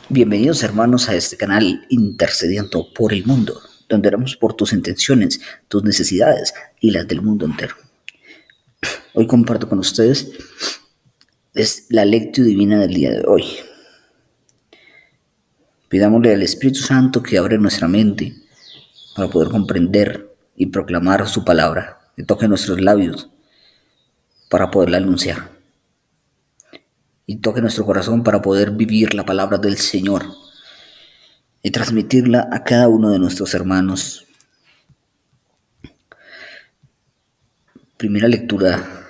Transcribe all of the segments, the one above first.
Bienvenidos hermanos a este canal Intercediendo por el Mundo, donde oramos por tus intenciones, tus necesidades y las del mundo entero. Hoy comparto con ustedes la lectio divina del día de hoy. Pidámosle al Espíritu Santo que abra nuestra mente para poder comprender y proclamar su palabra, que toque nuestros labios para poderla anunciar y toque nuestro corazón para poder vivir la palabra del Señor y transmitirla a cada uno de nuestros hermanos. Primera lectura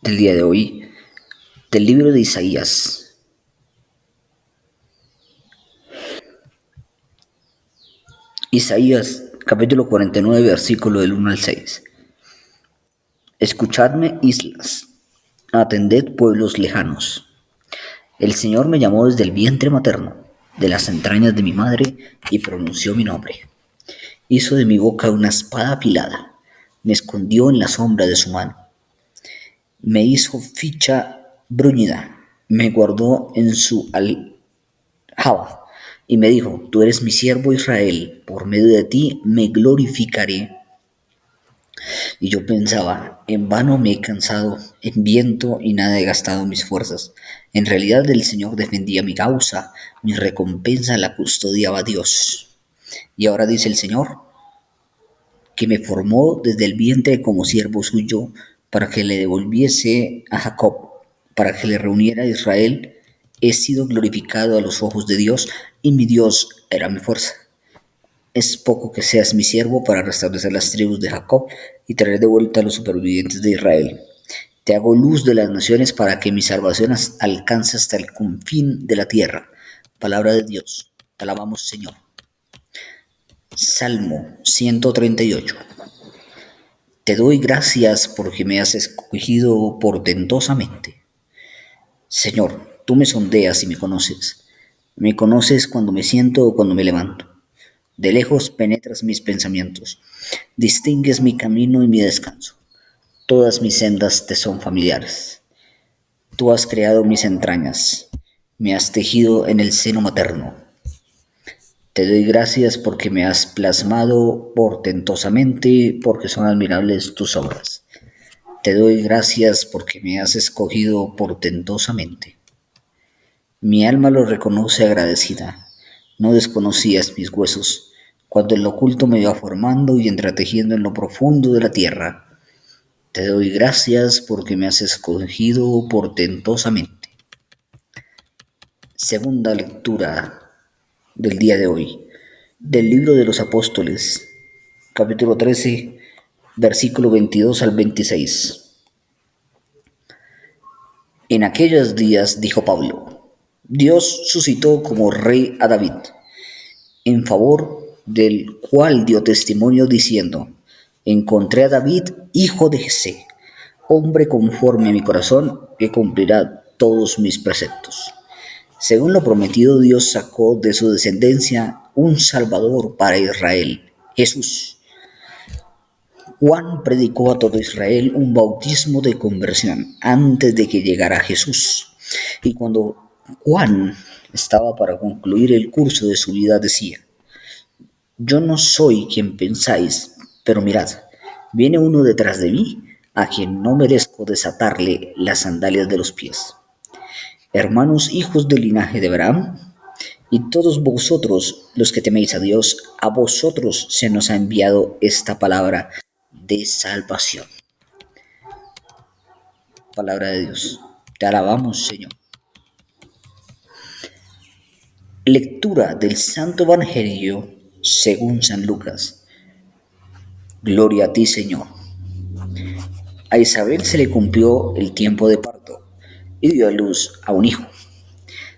del día de hoy del libro de Isaías. Isaías capítulo 49 versículo del 1 al 6. Escuchadme, islas, atended, pueblos lejanos. El Señor me llamó desde el vientre materno, de las entrañas de mi madre, y pronunció mi nombre. Hizo de mi boca una espada afilada, me escondió en la sombra de su mano. Me hizo ficha bruñida, me guardó en su aljaba, y me dijo: tú eres mi siervo Israel, por medio de ti me glorificaré. Y yo pensaba: en vano me he cansado en viento y nada he gastado mis fuerzas. En realidad el Señor defendía mi causa, mi recompensa la custodiaba Dios. Y ahora dice el Señor, que me formó desde el vientre como siervo suyo, para que le devolviese a Jacob, para que le reuniera a Israel. He sido glorificado a los ojos de Dios, y mi Dios era mi fuerza. Es poco que seas mi siervo para restablecer las tribus de Jacob y traer de vuelta a los supervivientes de Israel. Te hago luz de las naciones para que mi salvación alcance hasta el confín de la tierra. Palabra de Dios. Te alabamos, Señor. Salmo 138. Te doy gracias porque me has escogido portentosamente. Señor, tú me sondeas y me conoces. Me conoces cuando me siento o cuando me levanto. De lejos penetras mis pensamientos. Distingues mi camino y mi descanso. Todas mis sendas te son familiares. Tú has creado mis entrañas. Me has tejido en el seno materno. Te doy gracias porque me has plasmado portentosamente, porque son admirables tus obras. Te doy gracias porque me has escogido portentosamente. Mi alma lo reconoce agradecida. No desconocías mis huesos, cuando en lo oculto me iba formando y entretejiendo en lo profundo de la tierra. Te doy gracias porque me has escogido portentosamente. Segunda lectura del día de hoy, del libro de los Apóstoles, capítulo 13, versículo 22 al 26. En aquellos días, dijo Pablo, Dios suscitó como rey a David, en favor del cual dio testimonio diciendo: encontré a David, hijo de Jesé, hombre conforme a mi corazón, que cumplirá todos mis preceptos. Según lo prometido, Dios sacó de su descendencia un Salvador para Israel, Jesús. Juan predicó a todo Israel un bautismo de conversión antes de que llegara Jesús. Y cuando Juan estaba para concluir el curso de su vida, decía: yo no soy quien pensáis, pero mirad, viene uno detrás de mí, a quien no merezco desatarle las sandalias de los pies. Hermanos, hijos del linaje de Abraham, y todos vosotros los que teméis a Dios, a vosotros se nos ha enviado esta palabra de salvación. Palabra de Dios. Te alabamos, Señor. Lectura del Santo Evangelio según San Lucas. Gloria a ti, Señor. A Isabel se le cumplió el tiempo de parto y dio a luz a un hijo.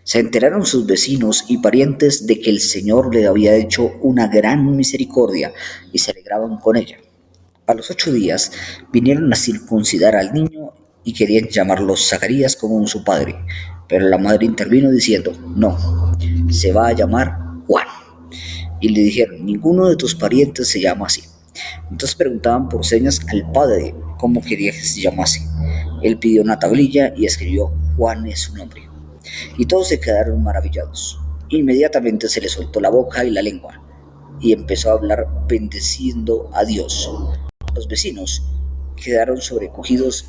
Se enteraron sus vecinos y parientes de que el Señor le había hecho una gran misericordia y se alegraban con ella. A los 8 días vinieron a circuncidar al niño y querían llamarlo Zacarías como su padre, pero la madre intervino diciendo: no, se va a llamar Juan. Y le dijeron: ninguno de tus parientes se llama así. Entonces preguntaban por señas al padre cómo quería que se llamase. Él pidió una tablilla y escribió: Juan es su nombre. y todos se quedaron maravillados. Inmediatamente se le soltó la boca y la lengua, y empezó a hablar bendeciendo a Dios. Los vecinos quedaron sobrecogidos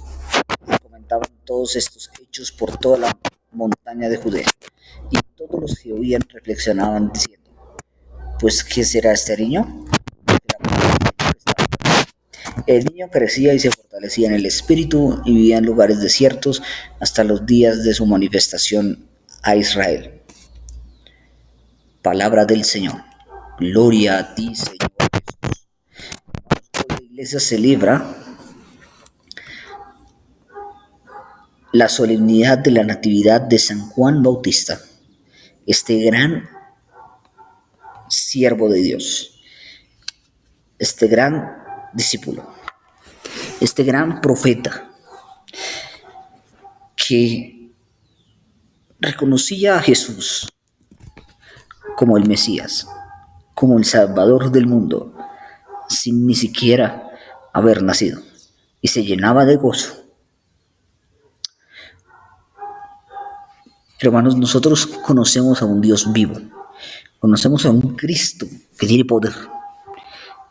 y comentaban todos estos hechos por toda la montaña de Judea. Y todos los que oían reflexionaban diciendo: ¿pues qué será este niño? El niño crecía y se fortalecía en el espíritu y vivía en lugares desiertos hasta los días de su manifestación a Israel. Palabra del Señor. Gloria a ti, Señor Jesús. Hoy la iglesia celebra la solemnidad de la Natividad de San Juan Bautista, este gran siervo de Dios, este gran discípulo, este gran profeta que reconocía a Jesús como el Mesías, como el Salvador del mundo, sin ni siquiera haber nacido, y se llenaba de gozo. Hermanos, nosotros conocemos a un Dios vivo, conocemos a un Cristo que tiene poder,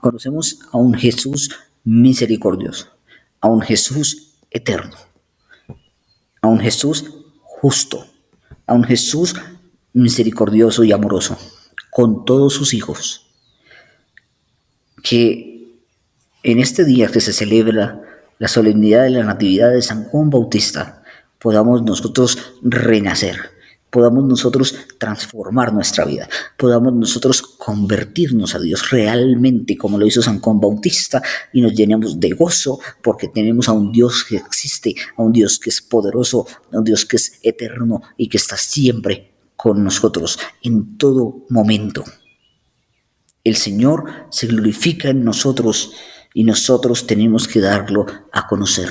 conocemos a un Jesús misericordioso, a un Jesús eterno, a un Jesús justo, a un Jesús misericordioso y amoroso con todos sus hijos, que en este día que se celebra la solemnidad de la Natividad de San Juan Bautista, podamos nosotros renacer, podamos nosotros transformar nuestra vida, podamos nosotros convertirnos a Dios realmente como lo hizo San Juan Bautista y nos llenemos de gozo porque tenemos a un Dios que existe, a un Dios que es poderoso, a un Dios que es eterno y que está siempre con nosotros en todo momento. El Señor se glorifica en nosotros y nosotros tenemos que darlo a conocer,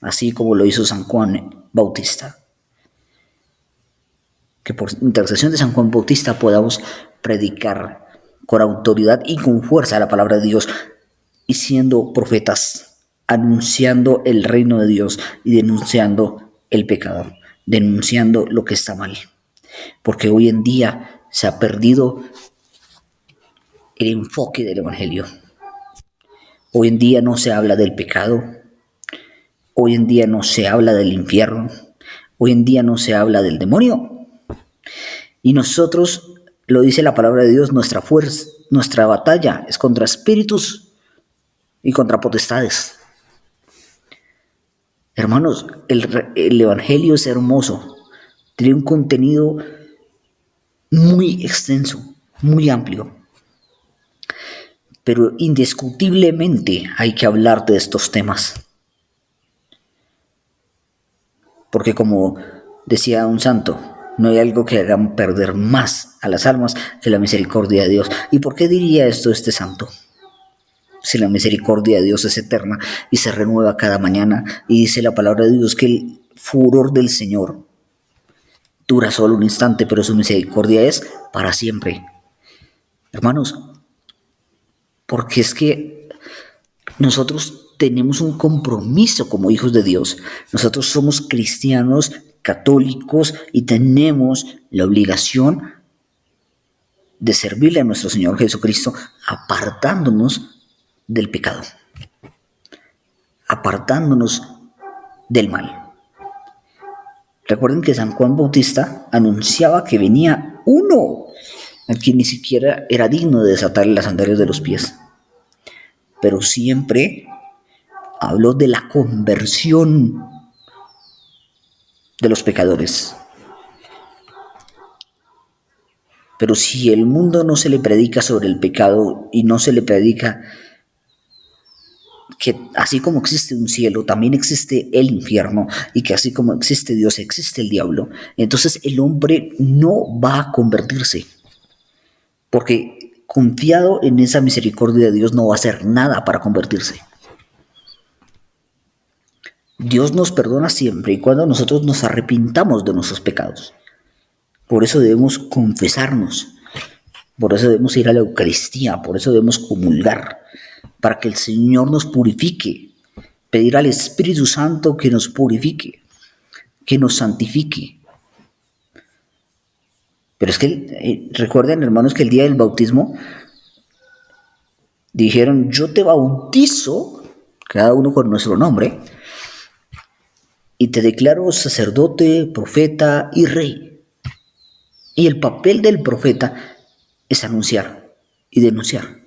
así como lo hizo San Juan Bautista. Que por intercesión de San Juan Bautista podamos predicar con autoridad y con fuerza la palabra de Dios y siendo profetas, anunciando el reino de Dios y denunciando el pecado, denunciando lo que está mal. Porque hoy en día se ha perdido el enfoque del Evangelio. Hoy en día no se habla del pecado, hoy en día no se habla del infierno, hoy en día no se habla del demonio. Y nosotros, lo dice la palabra de Dios, nuestra fuerza, nuestra batalla es contra espíritus y contra potestades. Hermanos, el Evangelio es hermoso, tiene un contenido muy extenso, muy amplio. Pero indiscutiblemente hay que hablar de estos temas. Porque como decía un santo, no hay algo que haga perder más a las almas que la misericordia de Dios. ¿Y por qué diría esto este santo? Si la misericordia de Dios es eterna y se renueva cada mañana, y dice la palabra de Dios que el furor del Señor dura solo un instante, pero su misericordia es para siempre. Hermanos, porque es que nosotros tenemos un compromiso como hijos de Dios. Nosotros somos cristianos, católicos y tenemos la obligación de servirle a nuestro Señor Jesucristo apartándonos del pecado, apartándonos del mal. Recuerden que San Juan Bautista anunciaba que venía uno al que ni siquiera era digno de desatarle las sandalias de los pies. Pero siempre habló de la conversión de los pecadores. Pero si el mundo no se le predica sobre el pecado y no se le predica que así como existe un cielo, también existe el infierno, y que así como existe Dios, existe el diablo, entonces el hombre no va a convertirse. Porque confiado en esa misericordia de Dios no va a hacer nada para convertirse. Dios nos perdona siempre y cuando nosotros nos arrepintamos de nuestros pecados. Por eso debemos confesarnos, por eso debemos ir a la Eucaristía, por eso debemos comulgar, para que el Señor nos purifique, pedir al Espíritu Santo que nos purifique, que nos santifique, Pero es que, recuerden, hermanos, que el día del bautismo dijeron, yo te bautizo, cada uno con nuestro nombre, y te declaro sacerdote, profeta y rey. Y el papel del profeta es anunciar y denunciar.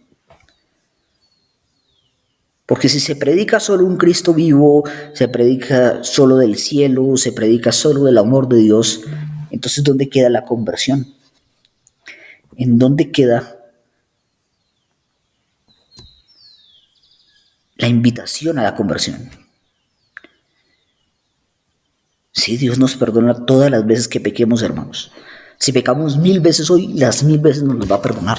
Porque si se predica solo un Cristo vivo, se predica solo del cielo, se predica solo del amor de Dios, entonces ¿dónde queda la conversión? ¿En dónde queda la invitación a la conversión? Sí, Dios nos perdona todas las veces que pequemos, hermanos. Si pecamos 1000 veces hoy, las 1000 veces nos va a perdonar.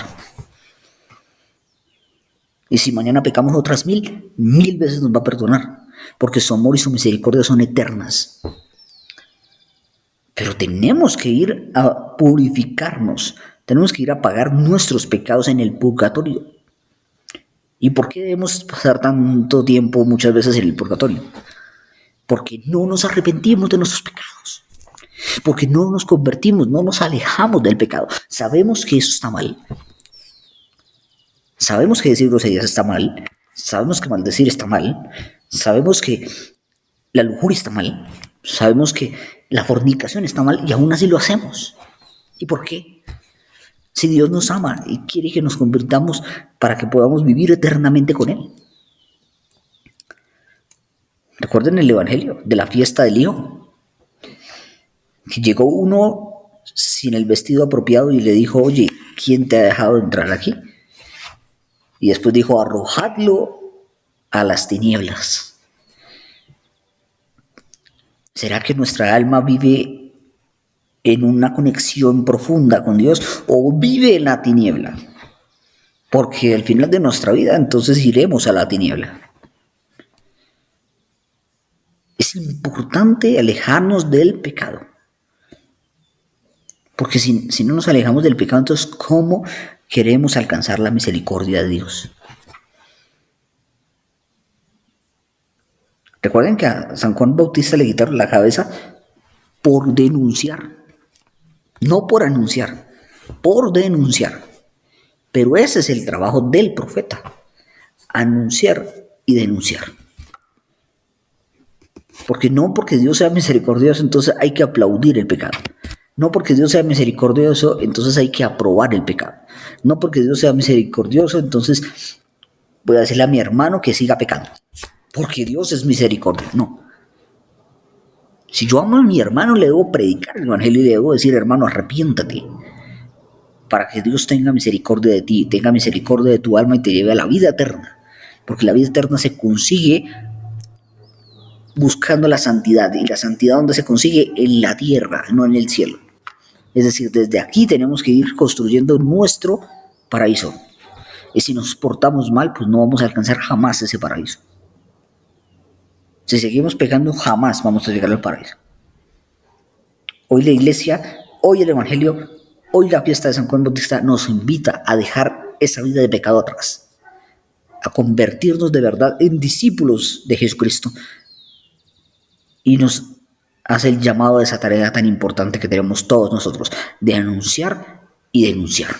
Y si mañana pecamos otras 1000, 1000 veces nos va a perdonar. Porque su amor y su misericordia son eternas. Pero tenemos que ir a purificarnos. Tenemos que ir a pagar nuestros pecados en el purgatorio. ¿Y por qué debemos pasar tanto tiempo muchas veces en el purgatorio? Porque no nos arrepentimos de nuestros pecados. Porque no nos convertimos, no nos alejamos del pecado. Sabemos que eso está mal. Sabemos que decir groserías está mal. Sabemos que maldecir está mal. Sabemos que la lujuria está mal. Sabemos que la fornicación está mal y aún así lo hacemos. ¿Y por qué? Si Dios nos ama y quiere que nos convirtamos para que podamos vivir eternamente con Él. Recuerden el Evangelio de la fiesta del Hijo. Que llegó uno sin el vestido apropiado y le dijo, oye, ¿quién te ha dejado entrar aquí? Y después dijo, arrojadlo a las tinieblas. ¿Será que nuestra alma vive en una conexión profunda con Dios o vive en la tiniebla? Porque al final de nuestra vida entonces iremos a la tiniebla. Es importante alejarnos del pecado. Porque si no nos alejamos del pecado, entonces ¿cómo queremos alcanzar la misericordia de Dios? Recuerden que a San Juan Bautista le quitaron la cabeza por denunciar, no por anunciar, por denunciar. Pero ese es el trabajo del profeta, anunciar y denunciar. Porque no porque Dios sea misericordioso, entonces hay que aplaudir el pecado. No porque Dios sea misericordioso, entonces hay que aprobar el pecado. No porque Dios sea misericordioso, entonces voy a decirle a mi hermano que siga pecando. Porque Dios es misericordia. No. Si yo amo a mi hermano, le debo predicar el evangelio y le debo decir, hermano, arrepiéntate. Para que Dios tenga misericordia de ti, tenga misericordia de tu alma y te lleve a la vida eterna. Porque la vida eterna se consigue buscando la santidad. Y la santidad donde se consigue en la tierra, no en el cielo. Es decir, desde aquí tenemos que ir construyendo nuestro paraíso. Y si nos portamos mal, pues no vamos a alcanzar jamás ese paraíso. Si seguimos pecando, jamás vamos a llegar al paraíso. Hoy la iglesia, hoy el evangelio, hoy la fiesta de San Juan Bautista nos invita a dejar esa vida de pecado atrás, a convertirnos de verdad en discípulos de Jesucristo. Y nos hace el llamado a esa tarea tan importante que tenemos todos nosotros, de anunciar y denunciar.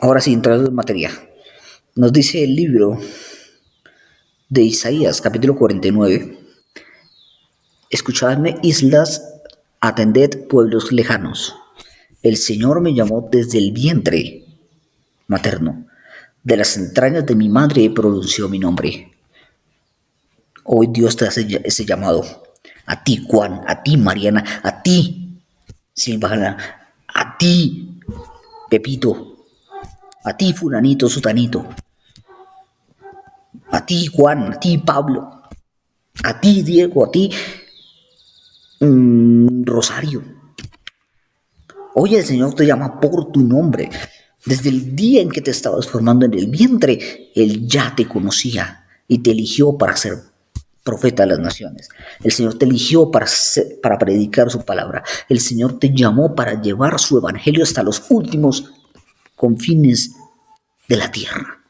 Ahora sí, entrando en materia, nos dice el libro de Isaías, capítulo 49, escuchadme islas, atended pueblos lejanos. El Señor me llamó desde el vientre materno, de las entrañas de mi madre pronunció mi nombre. Hoy Dios te hace ese llamado, a ti Juan, a ti Mariana, a ti Silvana, a ti Pepito, a ti fulanito, sutanito, a ti Juan, a ti Pablo, a ti Diego, a ti Rosario. Hoy el Señor te llama por tu nombre. Desde el día en que te estabas formando en el vientre, Él ya te conocía y te eligió para ser profeta de las naciones. El Señor te eligió para predicar su palabra. El Señor te llamó para llevar su evangelio hasta los últimos confines de la tierra.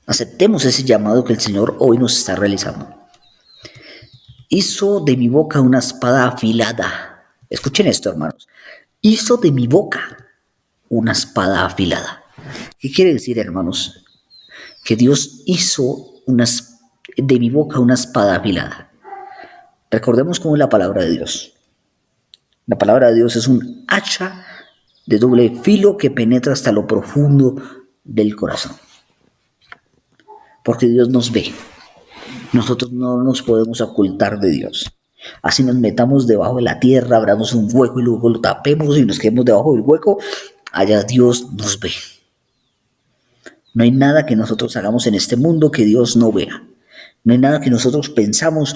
Aceptemos ese llamado que el Señor hoy nos está realizando. Hizo de mi boca una espada afilada. Escuchen esto, hermanos. Hizo de mi boca una espada afilada. ¿Qué quiere decir, hermanos? Que Dios hizo de mi boca una espada afilada. Recordemos cómo es la palabra de Dios. La palabra de Dios es un hacha de doble filo que penetra hasta lo profundo del corazón. Porque Dios nos ve. Nosotros no nos podemos ocultar de Dios. Así nos metamos debajo de la tierra, abramos un hueco y luego lo tapemos y nos quedemos debajo del hueco, allá Dios nos ve. No hay nada que nosotros hagamos en este mundo que Dios no vea. No hay nada que nosotros pensemos,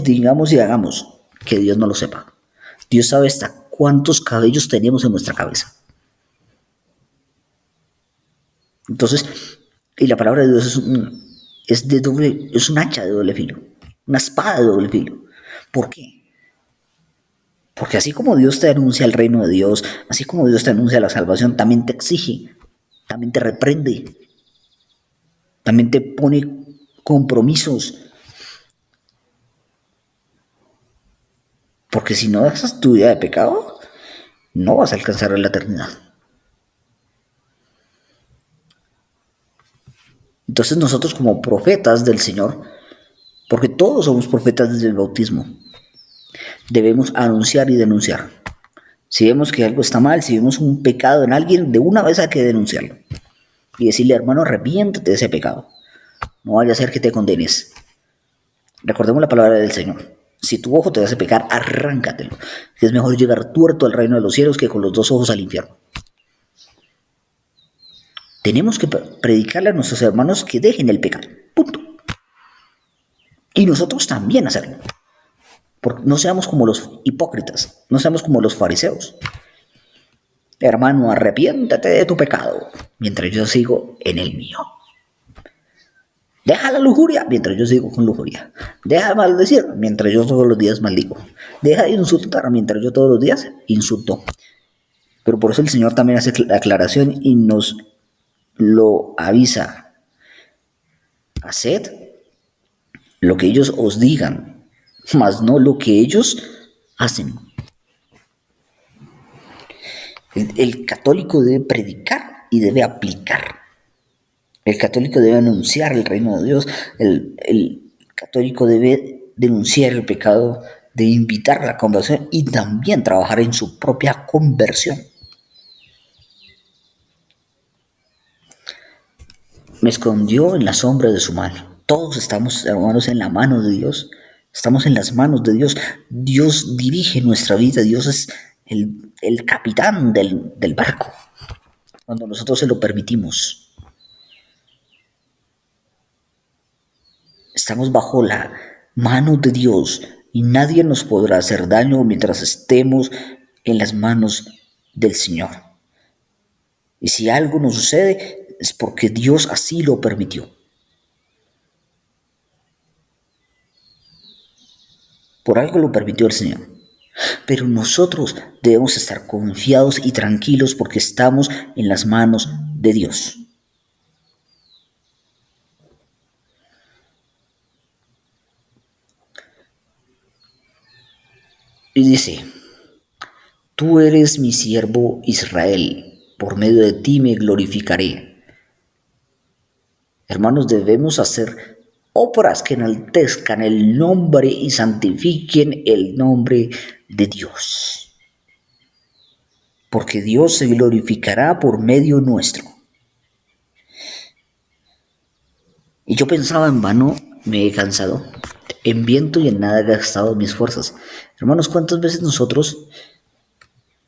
digamos y hagamos que Dios no lo sepa. Dios sabe hasta cuántos cabellos tenemos en nuestra cabeza. Entonces, y la palabra de Dios es un hacha de doble filo, una espada de doble filo. ¿Por qué? Porque así como Dios te anuncia el reino de Dios, así como Dios te anuncia la salvación, también te exige, también te reprende, también te pone compromisos. Porque si no dejas tu vida de pecado, no vas a alcanzar la eternidad. Entonces nosotros como profetas del Señor, porque todos somos profetas desde el bautismo, debemos anunciar y denunciar. Si vemos que algo está mal, si vemos un pecado en alguien, de una vez hay que denunciarlo. Y decirle, hermano, arrepiéntete de ese pecado. No vaya a ser que te condenes. Recordemos la palabra del Señor. Si tu ojo te hace pecar, arráncatelo. Es mejor llegar tuerto al reino de los cielos que con los dos ojos al infierno. Tenemos que predicarle a nuestros hermanos que dejen el pecado. Punto. Y nosotros también hacerlo. Porque no seamos como los hipócritas, no seamos como los fariseos. Hermano, arrepiéntate de tu pecado, mientras yo sigo en el mío. Deja la lujuria, mientras yo sigo con lujuria. Deja de maldecir, mientras yo todos los días maldigo. Deja de insultar, mientras yo todos los días insulto. Pero por eso el Señor también hace la aclaración y nos lo avisa. Haced lo que ellos os digan, mas no lo que ellos hacen. El católico debe predicar y debe aplicar. El católico debe anunciar el reino de Dios. El católico debe denunciar el pecado, debe invitar a la conversión y también trabajar en su propia conversión. Me escondió en la sombra de su mano. Todos estamos, hermanos, en la mano de Dios. Estamos en las manos de Dios. Dios dirige nuestra vida. Dios es el capitán del barco. Cuando nosotros se lo permitimos. Estamos bajo la mano de Dios y nadie nos podrá hacer daño mientras estemos en las manos del Señor. Y si algo nos sucede es porque Dios así lo permitió. Por algo lo permitió el Señor. Pero nosotros debemos estar confiados y tranquilos porque estamos en las manos de Dios. Y dice, tú eres mi siervo Israel, por medio de ti me glorificaré. Hermanos, debemos hacer obras que enaltezcan el nombre y santifiquen el nombre de Dios. Porque Dios se glorificará por medio nuestro. Y yo pensaba en vano, me he cansado, en viento y en nada he gastado mis fuerzas. Hermanos, ¿cuántas veces nosotros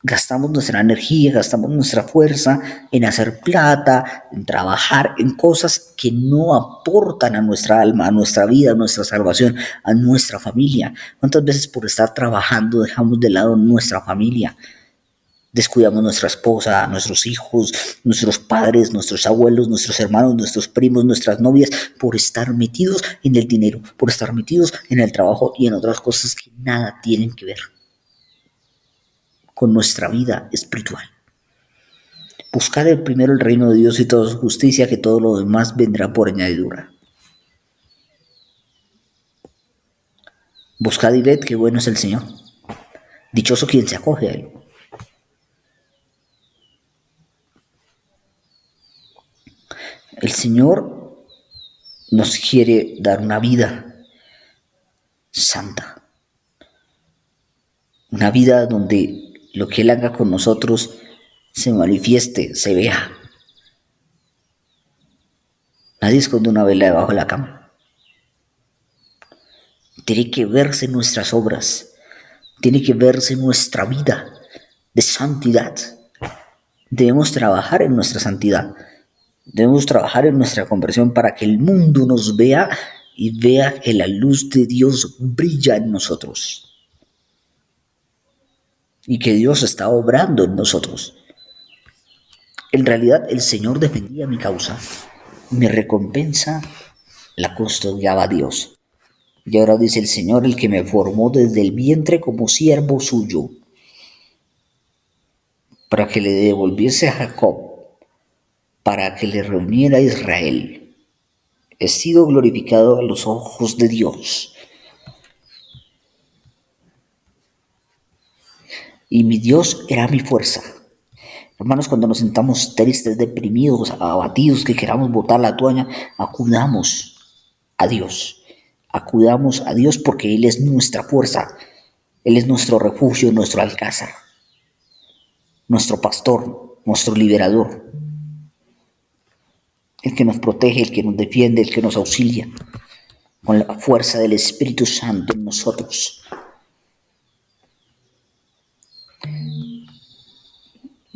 gastamos nuestra energía, gastamos nuestra fuerza en hacer plata, en trabajar, en cosas que no aportan a nuestra alma, a nuestra vida, a nuestra salvación, a nuestra familia? ¿Cuántas veces por estar trabajando dejamos de lado nuestra familia? Descuidamos nuestra esposa, nuestros hijos, nuestros padres, nuestros abuelos, nuestros hermanos, nuestros primos, nuestras novias, por estar metidos en el dinero, por estar metidos en el trabajo y en otras cosas que nada tienen que ver con nuestra vida espiritual. Buscad el primero el reino de Dios y toda su justicia, que todo lo demás vendrá por añadidura. Buscad y ved qué bueno es el Señor. Dichoso quien se acoge a él. El Señor nos quiere dar una vida santa, una vida donde lo que Él haga con nosotros se manifieste, se vea. Nadie esconde una vela debajo de la cama. Tiene que verse nuestras obras, tiene que verse nuestra vida de santidad. Debemos trabajar en nuestra santidad, debemos trabajar en nuestra conversión para que el mundo nos vea y vea que la luz de Dios brilla en nosotros y que Dios está obrando en nosotros. En realidad el Señor defendía mi causa, mi recompensa la custodiaba Dios. Y ahora dice el Señor, el que me formó desde el vientre como siervo suyo, para que le devolviese a Jacob, para que le reuniera a Israel. He sido glorificado a los ojos de Dios. Y mi Dios era mi fuerza. Hermanos, cuando nos sentamos tristes, deprimidos, abatidos, que queramos botar la toalla, acudamos a Dios. Acudamos a Dios porque Él es nuestra fuerza. Él es nuestro refugio, nuestro alcázar, nuestro pastor, nuestro liberador. El que nos protege, el que nos defiende, el que nos auxilia, con la fuerza del Espíritu Santo en nosotros.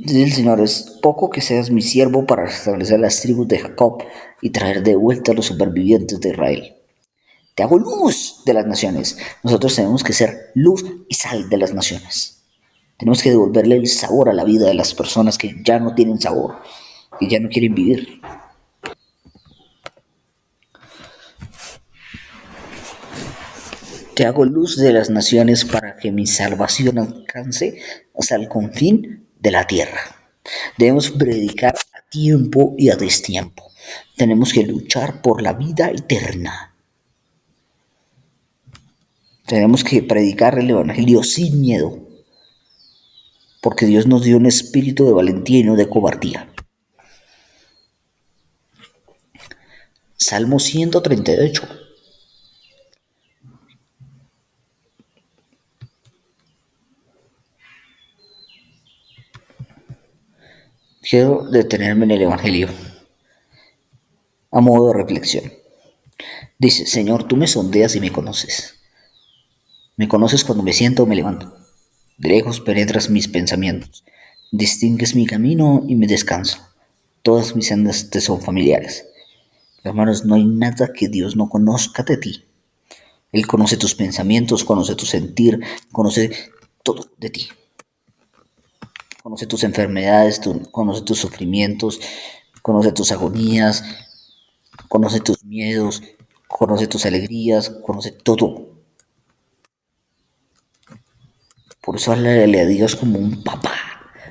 Dice el Señor, es poco que seas mi siervo para restablecer las tribus de Jacob y traer de vuelta a los supervivientes de Israel. Te hago luz de las naciones. Nosotros tenemos que ser luz y sal de las naciones. Tenemos que devolverle el sabor a la vida de las personas que ya no tienen sabor, que ya no quieren vivir. Te hago luz de las naciones para que mi salvación alcance hasta el confín de la tierra. Debemos predicar a tiempo y a destiempo. Tenemos que luchar por la vida eterna. Tenemos que predicar el Evangelio sin miedo, porque Dios nos dio un espíritu de valentía y no de cobardía. Salmo 138. Quiero detenerme en el Evangelio a modo de reflexión. Dice, Señor, tú me sondeas y me conoces. Me conoces cuando me siento o me levanto. De lejos penetras mis pensamientos. Distingues mi camino y mi descanso. Todas mis sendas te son familiares. Hermanos, no hay nada que Dios no conozca de ti. Él conoce tus pensamientos, conoce tu sentir, conoce todo de ti. Conoce tus enfermedades, conoce tus sufrimientos, conoce tus agonías, conoce tus miedos, conoce tus alegrías, conoce todo. Por eso háblale a Dios como un papá,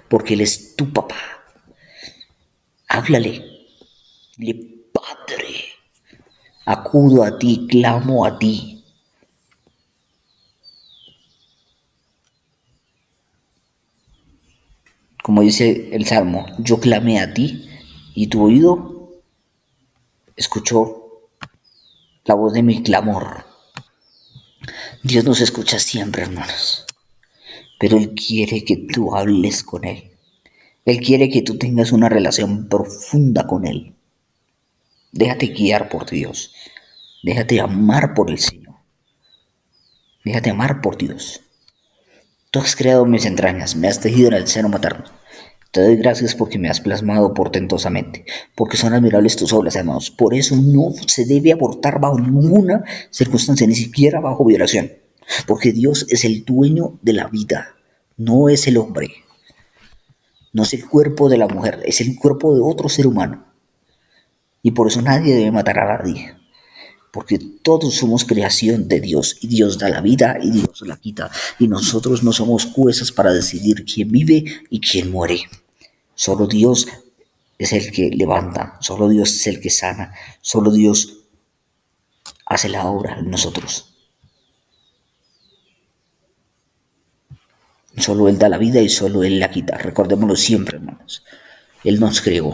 porque Él es tu papá. Háblale, dile, Padre, acudo a ti, clamo a ti. Como dice el Salmo, yo clamé a ti y tu oído escuchó la voz de mi clamor. Dios nos escucha siempre, hermanos, pero Él quiere que tú hables con Él. Él quiere que tú tengas una relación profunda con Él. Déjate guiar por Dios. Déjate amar por el Señor. Déjate amar por Dios. Tú has creado mis entrañas, me has tejido en el seno materno. Te doy gracias porque me has plasmado portentosamente, porque son admirables tus obras, hermanos. Por eso no se debe abortar bajo ninguna circunstancia, ni siquiera bajo violación, porque Dios es el dueño de la vida, no es el hombre. No es el cuerpo de la mujer, es el cuerpo de otro ser humano. Y por eso nadie debe matar a nadie. Porque todos somos creación de Dios. Y Dios da la vida y Dios la quita. Y nosotros no somos jueces para decidir quién vive y quién muere. Solo Dios es el que levanta, solo Dios es el que sana, solo Dios hace la obra en nosotros. Solo Él da la vida y solo Él la quita. Recordémoslo siempre, hermanos. Él nos creó.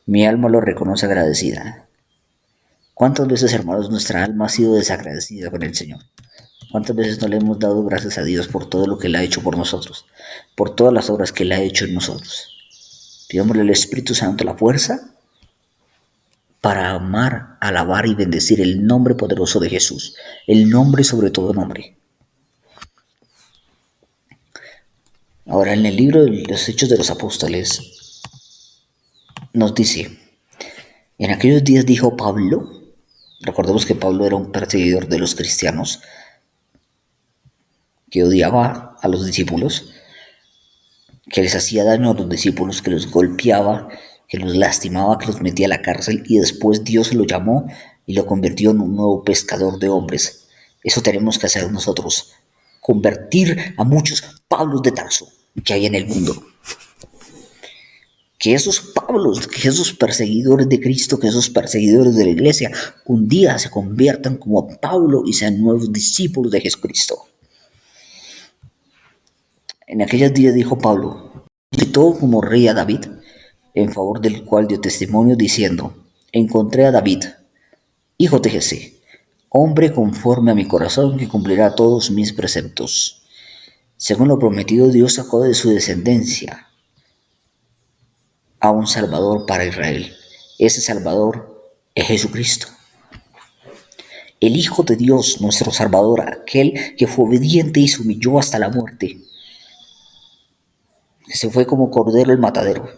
Mi alma lo reconoce agradecida. ¿Cuántas veces, hermanos, nuestra alma ha sido desagradecida con el Señor? ¿Cuántas veces no le hemos dado gracias a Dios por todo lo que Él ha hecho por nosotros? Por todas las obras que Él ha hecho en nosotros. Pidámosle al Espíritu Santo la fuerza para amar, alabar y bendecir el nombre poderoso de Jesús. El nombre sobre todo nombre. Ahora, en el libro de los Hechos de los Apóstoles nos dice: en aquellos días dijo Pablo, recordemos que Pablo era un perseguidor de los cristianos, que odiaba a los discípulos, que les hacía daño a los discípulos, que los golpeaba, que los lastimaba, que los metía a la cárcel, y después Dios lo llamó y lo convirtió en un nuevo pescador de hombres. Eso tenemos que hacer nosotros, convertir a muchos Pablos de Tarso que hay en el mundo. Que esos Pablos, que esos perseguidores de Cristo, que esos perseguidores de la iglesia, un día se conviertan como Pablo y sean nuevos discípulos de Jesucristo. En aquellos días dijo Pablo: citó como rey a David, en favor del cual dio testimonio diciendo: encontré a David, hijo de Jesé, hombre conforme a mi corazón, que cumplirá todos mis preceptos. Según lo prometido, Dios sacó de su descendencia a un Salvador para Israel. Ese Salvador es Jesucristo, el Hijo de Dios, nuestro Salvador, aquel que fue obediente y se humilló hasta la muerte, que se fue como cordero al matadero,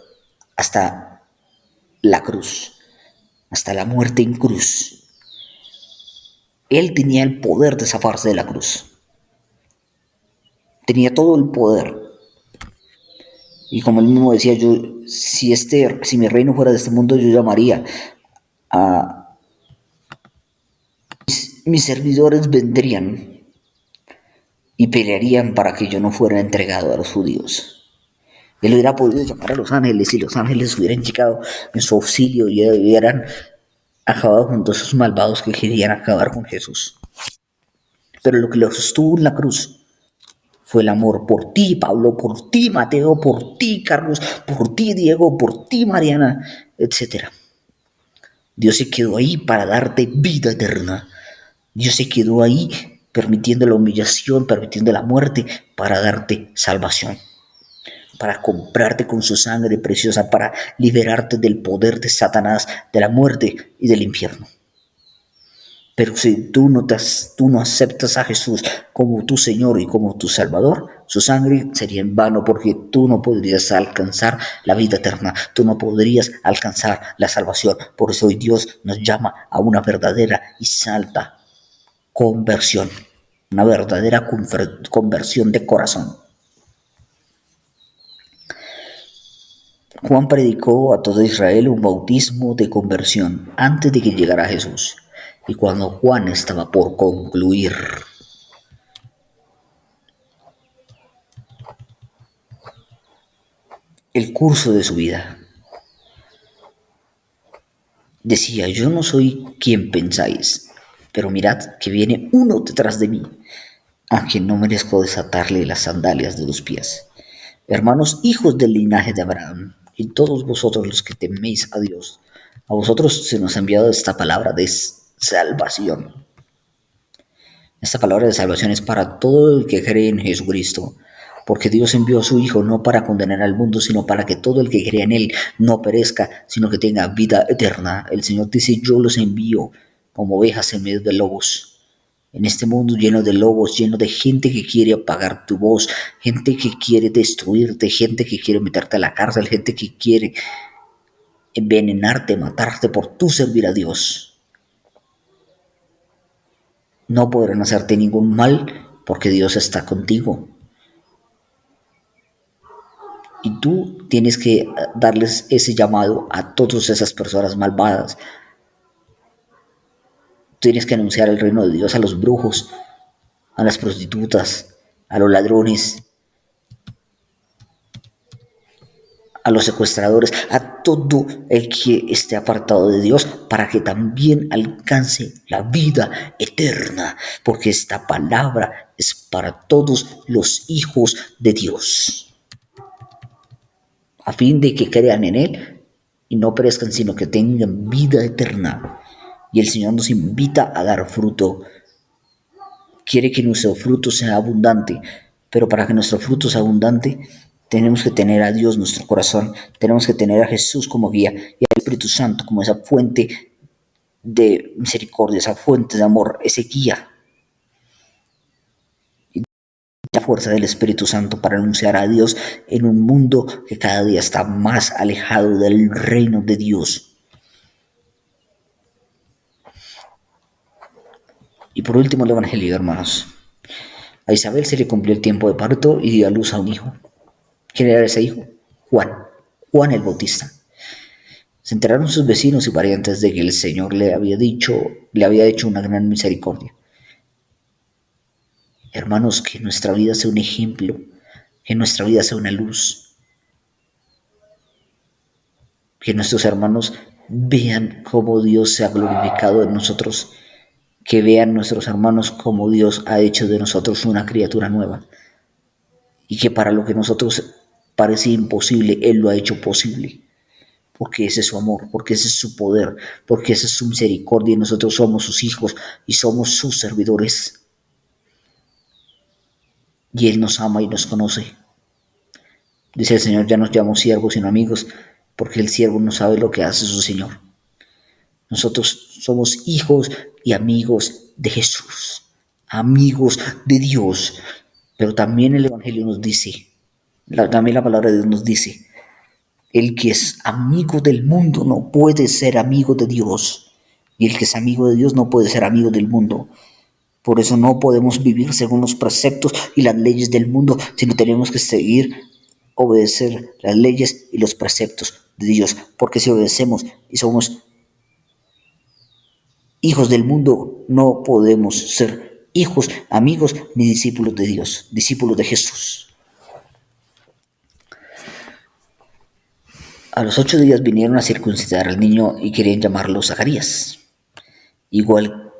hasta la cruz, hasta la muerte en cruz. Él tenía el poder de zafarse de la cruz. Tenía todo el poder. Y como él mismo decía, yo, si mi reino fuera de este mundo, yo llamaría a mis servidores, vendrían y pelearían para que yo no fuera entregado a los judíos. Él hubiera podido llamar a los ángeles y los ángeles hubieran llegado en su auxilio y hubieran acabado con todos esos malvados que querían acabar con Jesús. Pero lo que lo sostuvo en la cruz fue el amor por ti, Pablo, por ti, Mateo, por ti, Carlos, por ti, Diego, por ti, Mariana, etc. Dios se quedó ahí para darte vida eterna. Dios se quedó ahí permitiendo la humillación, permitiendo la muerte para darte salvación, para comprarte con su sangre preciosa, para liberarte del poder de Satanás, de la muerte y del infierno. Pero si tú no aceptas a Jesús como tu Señor y como tu Salvador, su sangre sería en vano, porque tú no podrías alcanzar la vida eterna, tú no podrías alcanzar la salvación. Por eso hoy Dios nos llama a una verdadera y santa conversión, una verdadera conversión de corazón. Juan predicó a todo Israel un bautismo de conversión antes de que llegara Jesús. Y cuando Juan estaba por concluir el curso de su vida, decía: yo no soy quien pensáis, pero mirad que viene uno detrás de mí, a quien no merezco desatarle las sandalias de los pies. Hermanos, hijos del linaje de Abraham, y todos vosotros los que teméis a Dios, a vosotros se nos ha enviado esta palabra de salvación. Esta palabra de salvación es para todo el que cree en Jesucristo, porque Dios envió a su Hijo no para condenar al mundo, sino para que todo el que crea en Él no perezca, sino que tenga vida eterna. El Señor dice: yo los envío como ovejas en medio de lobos. En este mundo lleno de lobos, lleno de gente que quiere apagar tu voz, gente que quiere destruirte, gente que quiere meterte a la cárcel, gente que quiere envenenarte, matarte por tú servir a Dios. No podrán hacerte ningún mal porque Dios está contigo. Y tú tienes que darles ese llamado a todas esas personas malvadas. Tienes que anunciar el reino de Dios a los brujos, a las prostitutas, a los ladrones, a los secuestradores, a todo el que esté apartado de Dios, para que también alcance la vida eterna, porque esta palabra es para todos los hijos de Dios, a fin de que crean en Él y no perezcan, sino que tengan vida eterna. Y el Señor nos invita a dar fruto. Quiere que nuestro fruto sea abundante, pero para que nuestro fruto sea abundante, tenemos que tener a Dios en nuestro corazón, tenemos que tener a Jesús como guía y al Espíritu Santo como esa fuente de misericordia, esa fuente de amor, ese guía. Y la fuerza del Espíritu Santo para anunciar a Dios en un mundo que cada día está más alejado del reino de Dios. Y por último, el Evangelio, hermanos. A Isabel se le cumplió el tiempo de parto y dio a luz a un hijo. ¿Quién era ese hijo? Juan el Bautista. Se enteraron sus vecinos y parientes de que el Señor le había hecho una gran misericordia. Hermanos, que nuestra vida sea un ejemplo, que nuestra vida sea una luz, que nuestros hermanos vean cómo Dios se ha glorificado en nosotros, que vean nuestros hermanos cómo Dios ha hecho de nosotros una criatura nueva, y que para lo que nosotros parecía imposible, Él lo ha hecho posible. Porque ese es su amor, porque ese es su poder, porque esa es su misericordia y nosotros somos sus hijos y somos sus servidores. Y Él nos ama y nos conoce. Dice el Señor, ya nos llamó siervos sino amigos, porque el siervo no sabe lo que hace su Señor. Nosotros somos hijos y amigos de Jesús, amigos de Dios. Pero también el Evangelio nos dice, también la palabra de Dios nos dice, el que es amigo del mundo no puede ser amigo de Dios. Y el que es amigo de Dios no puede ser amigo del mundo. Por eso no podemos vivir según los preceptos y las leyes del mundo, sino tenemos que obedecer las leyes y los preceptos de Dios. Porque si obedecemos y somos hijos del mundo, no podemos ser hijos, amigos, ni discípulos de Dios, discípulos de Jesús. A los 8 días vinieron a circuncidar al niño y querían llamarlo Zacarías, igual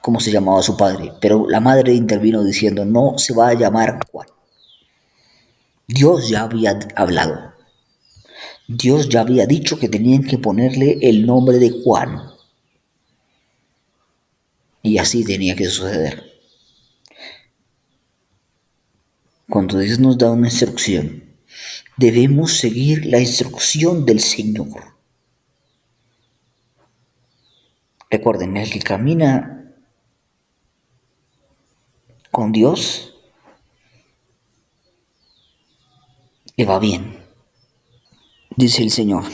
como se llamaba su padre. Pero la madre intervino diciendo, no se va a llamar Juan. Dios ya había hablado. Dios ya había dicho que tenían que ponerle el nombre de Juan. Y así tenía que suceder. Cuando Dios nos da una instrucción, debemos seguir la instrucción del Señor. Recuerden, el que camina con Dios le va bien. Dice el Señor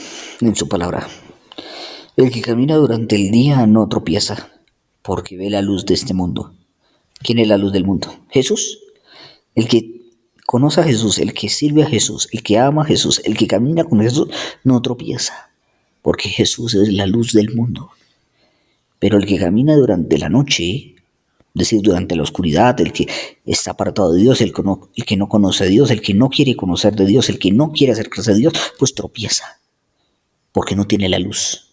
en su palabra, el que camina durante el día no tropieza, porque ve la luz de este mundo. ¿Quién es la luz del mundo? Jesús. El que conoce a Jesús, el que sirve a Jesús, el que ama a Jesús, el que camina con Jesús, no tropieza, porque Jesús es la luz del mundo. Pero el que camina durante la noche, es decir, durante la oscuridad, el que está apartado de Dios, el que no conoce a Dios, el que no quiere conocer de Dios, el que no quiere acercarse a Dios, pues tropieza, porque no tiene la luz.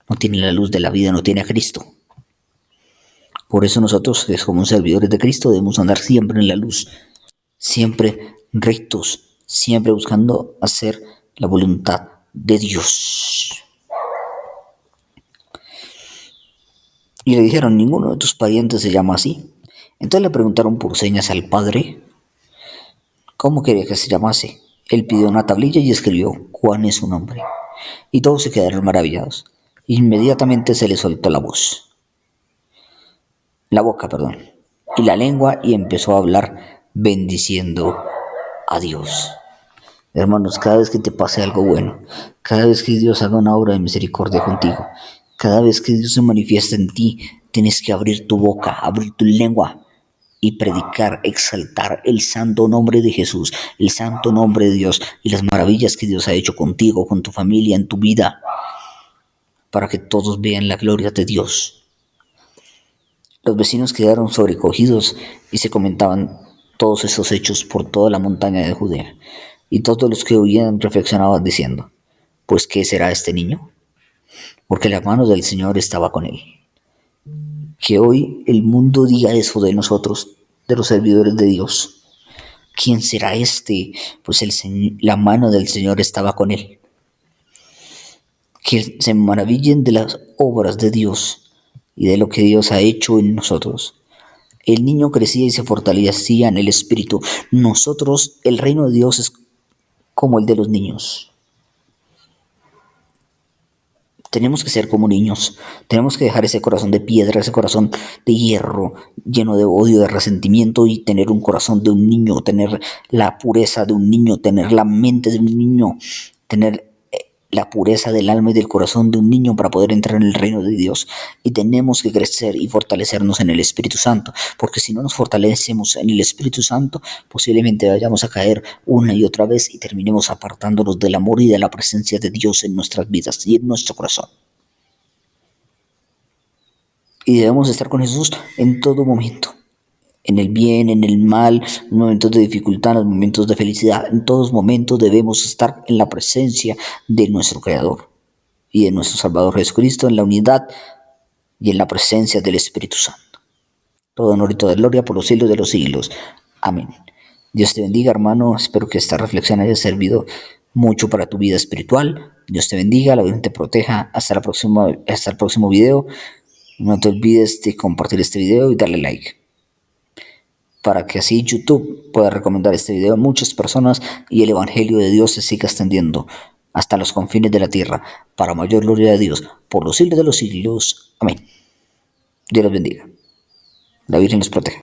No tiene la luz de la vida, no tiene a Cristo. Por eso nosotros, que somos servidores de Cristo, debemos andar siempre en la luz, siempre rectos, siempre buscando hacer la voluntad de Dios. Y le dijeron, ninguno de tus parientes se llama así. Entonces le preguntaron por señas al padre, ¿cómo quería que se llamase? Él pidió una tablilla y escribió, Juan es su nombre. Y todos se quedaron maravillados. Inmediatamente se le soltó la boca, y la lengua, y empezó a hablar bendiciendo a Dios. Hermanos, cada vez que te pase algo bueno, cada vez que Dios haga una obra de misericordia contigo, cada vez que Dios se manifiesta en ti, tienes que abrir tu boca, abrir tu lengua y predicar, exaltar el santo nombre de Jesús, el santo nombre de Dios y las maravillas que Dios ha hecho contigo, con tu familia, en tu vida, para que todos vean la gloria de Dios. Los vecinos quedaron sobrecogidos y se comentaban todos esos hechos por toda la montaña de Judea. Y todos los que oían reflexionaban diciendo, pues ¿qué será este niño? Porque la mano del Señor estaba con él. Que hoy el mundo diga eso de nosotros, de los servidores de Dios. ¿Quién será este? Pues la mano del Señor estaba con él. Que se maravillen de las obras de Dios y de lo que Dios ha hecho en nosotros. El niño crecía y se fortalecía en el espíritu. Nosotros, el reino de Dios es como el de los niños. Tenemos que ser como niños, tenemos que dejar ese corazón de piedra, ese corazón de hierro, lleno de odio, de resentimiento, y tener un corazón de un niño, tener la pureza de un niño, tener la mente de un niño, tener la pureza del alma y del corazón de un niño para poder entrar en el reino de Dios. Y tenemos que crecer y fortalecernos en el Espíritu Santo, porque si no nos fortalecemos en el Espíritu Santo, posiblemente vayamos a caer una y otra vez y terminemos apartándonos del amor y de la presencia de Dios en nuestras vidas y en nuestro corazón. Y debemos estar con Jesús en todo momento, en el bien, en el mal, en momentos de dificultad, en los momentos de felicidad. En todos momentos debemos estar en la presencia de nuestro Creador y de nuestro Salvador Jesucristo, en la unidad y en la presencia del Espíritu Santo. Todo honor y toda gloria por los siglos de los siglos. Amén. Dios te bendiga, hermano. Espero que esta reflexión haya servido mucho para tu vida espiritual. Dios te bendiga, la Virgen te proteja. Hasta el próximo video. No te olvides de compartir este video y darle like, para que así YouTube pueda recomendar este video a muchas personas y el Evangelio de Dios se siga extendiendo hasta los confines de la tierra, para mayor gloria de Dios, por los siglos de los siglos. Amén. Dios los bendiga. La Virgen los proteja.